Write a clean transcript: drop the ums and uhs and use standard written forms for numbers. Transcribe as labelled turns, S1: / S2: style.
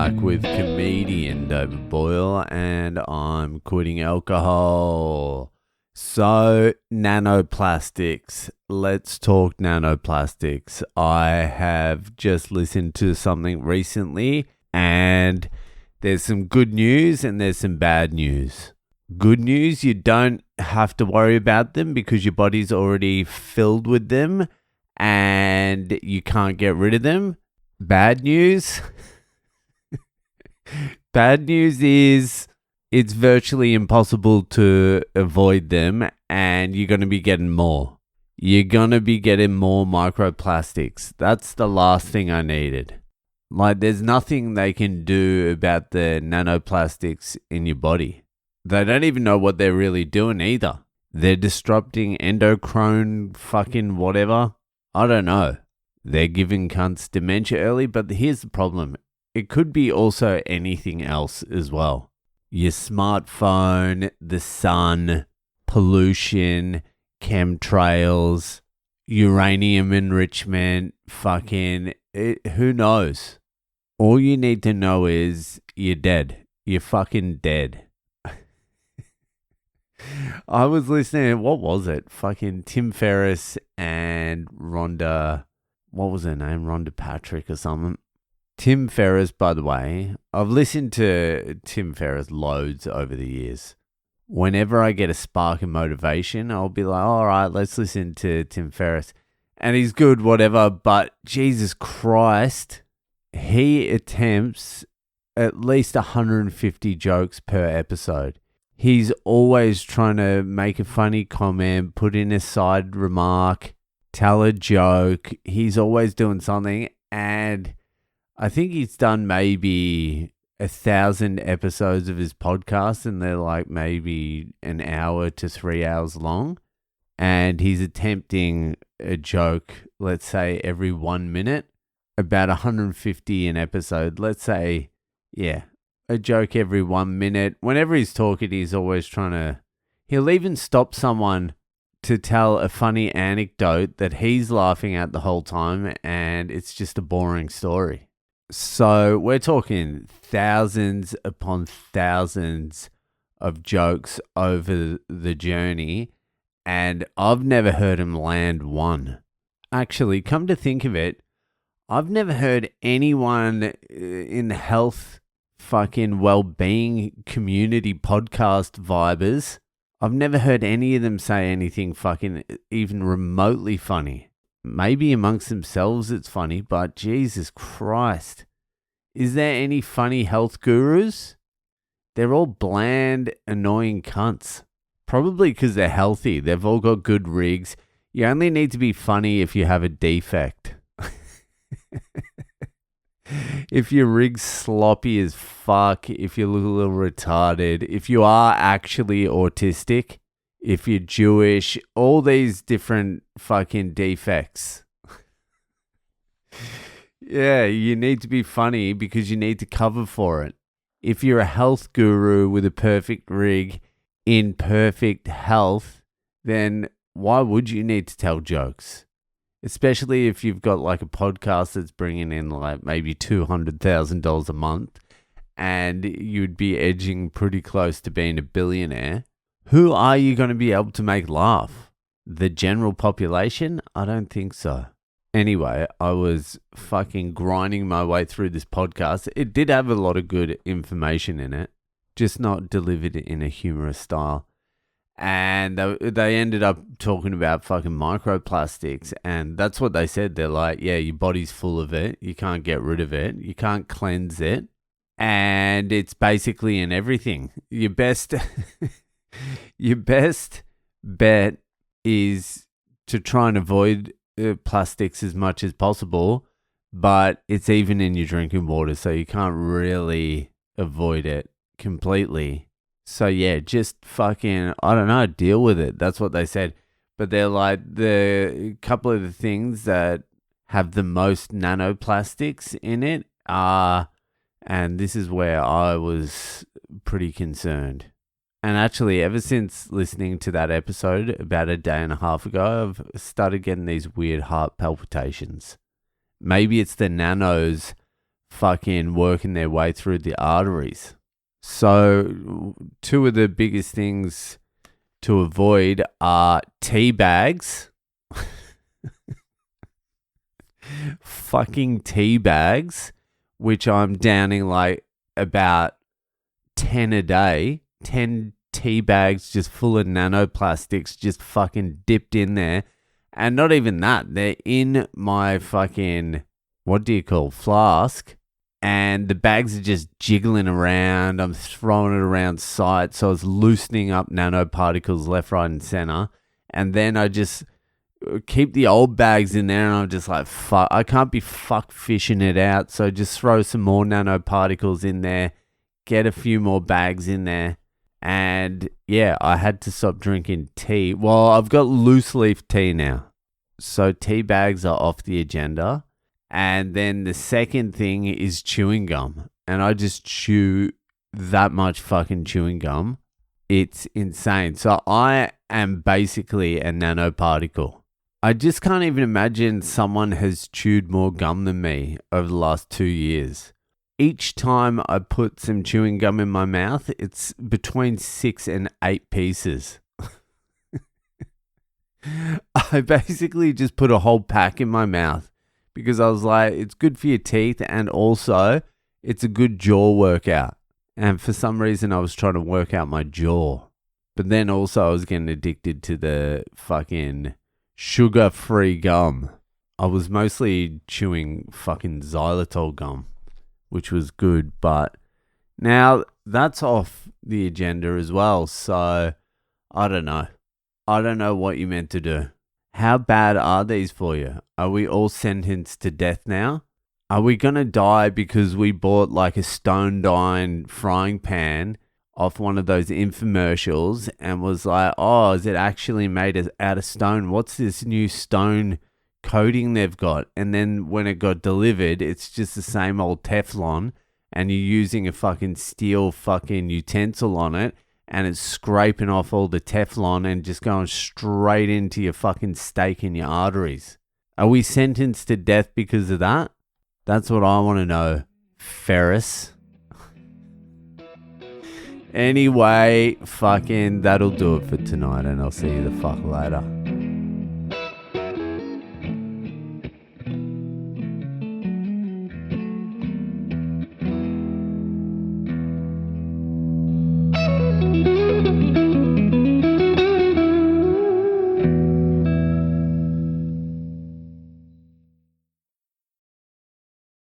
S1: back with comedian David Boyle, and I'm quitting alcohol. So, nanoplastics. Let's talk nanoplastics. I have just listened to something recently, and there's some good news and there's some bad news. Good news, you don't have to worry about them because your body's already filled with them and you can't get rid of them. Bad news. Bad news is it's virtually impossible to avoid them, and you're going to be getting more. You're going to be getting more microplastics. That's the last thing I needed. Like, there's nothing they can do about the nanoplastics in your body. They don't even know what they're really doing either. They're disrupting endocrine fucking whatever. I don't know. They're giving cunts dementia early, but here's the problem. It could be also anything else as well. Your smartphone, the sun, pollution, chemtrails, uranium enrichment, who knows? All you need to know is you're dead. You're fucking dead. I was listening, what was it? Fucking Tim Ferriss and Rhonda, what was her name? Rhonda Patrick or something. Tim Ferriss, by the way, I've listened to Tim Ferriss loads over the years. Whenever I get a spark of motivation, I'll be like, all right, let's listen to Tim Ferriss. And he's good, whatever, but Jesus Christ, he attempts at least 150 jokes per episode. He's always trying to make a funny comment, put in a side remark, tell a joke. He's always doing something. And I think he's done maybe 1,000 episodes of his podcast, and they're like maybe an hour to 3 hours long. And he's attempting a joke, let's say every 1 minute, about 150 an episode. Let's say, yeah, a joke every 1 minute. Whenever he's talking, he's always he'll even stop someone to tell a funny anecdote that he's laughing at the whole time, and it's just a boring story. So we're talking thousands upon thousands of jokes over the journey, and I've never heard him land one. Actually, come to think of it, I've never heard anyone in health fucking well-being community podcast vibers. I've never heard any of them say anything fucking even remotely funny. Maybe amongst themselves it's funny, but Jesus Christ. Is there any funny health gurus? They're all bland, annoying cunts. Probably because they're healthy. They've all got good rigs. You only need to be funny if you have a defect. If your rig's sloppy as fuck, if you look a little retarded, if you are actually autistic, if you're Jewish, all these different fucking defects. Yeah, you need to be funny because you need to cover for it. If you're a health guru with a perfect rig in perfect health, then why would you need to tell jokes? Especially if you've got like a podcast that's bringing in like maybe $200,000 a month and you'd be edging pretty close to being a billionaire. Who are you going to be able to make laugh? The general population? I don't think so. Anyway, I was fucking grinding my way through this podcast. It did have a lot of good information in it, just not delivered in a humorous style. And they ended up talking about fucking microplastics. And that's what they said. They're like, yeah, your body's full of it. You can't get rid of it. You can't cleanse it. And it's basically in everything. Your best bet is to try and avoid plastics as much as possible. But it's even in your drinking water. So you can't really avoid it completely. So yeah, just fucking, I don't know, deal with it. That's what they said. But they're like, the couple of the things that have the most nanoplastics in it are, and this is where I was pretty concerned. And actually, ever since listening to that episode about a day and a half ago, I've started getting these weird heart palpitations. Maybe it's the nanos fucking working their way through the arteries. So, two of the biggest things to avoid are tea bags. Fucking tea bags, which I'm downing like about 10 a day. 10 tea bags just full of nanoplastics just fucking dipped in there. And not even that, they're in my fucking, what do you call, flask. And the bags are just jiggling around. I'm throwing it around sight. So it's loosening up nanoparticles left, right, and center. And then I just keep the old bags in there. And I'm just like, fuck, I can't be fuck fishing it out. So just throw some more nanoparticles in there. Get a few more bags in there. And yeah, I had to stop drinking tea. Well, I've got loose leaf tea now. So tea bags are off the agenda. And then the second thing is chewing gum. And I just chew that much fucking chewing gum. It's insane. So I am basically a nanoparticle. I just can't even imagine someone has chewed more gum than me over the last 2 years. Each time I put some chewing gum in my mouth, it's between 6 and 8 pieces. I basically just put a whole pack in my mouth. Because I was like, it's good for your teeth and also it's a good jaw workout. And for some reason I was trying to work out my jaw. But then also I was getting addicted to the fucking sugar-free gum. I was mostly chewing fucking xylitol gum, which was good. But now that's off the agenda as well. So I don't know. I don't know what you meant to do. How bad are these for you? Are we all sentenced to death now? Are we going to die because we bought like a stone iron frying pan off one of those infomercials and was like, oh, is it actually made out of stone? What's this new stone coating they've got? And then when it got delivered, it's just the same old Teflon and you're using a fucking steel fucking utensil on it. And it's scraping off all the Teflon and just going straight into your fucking steak in your arteries. Are we sentenced to death because of that? That's what I want to know, Ferris. Anyway, fucking that'll do it for tonight and I'll see you the fuck later.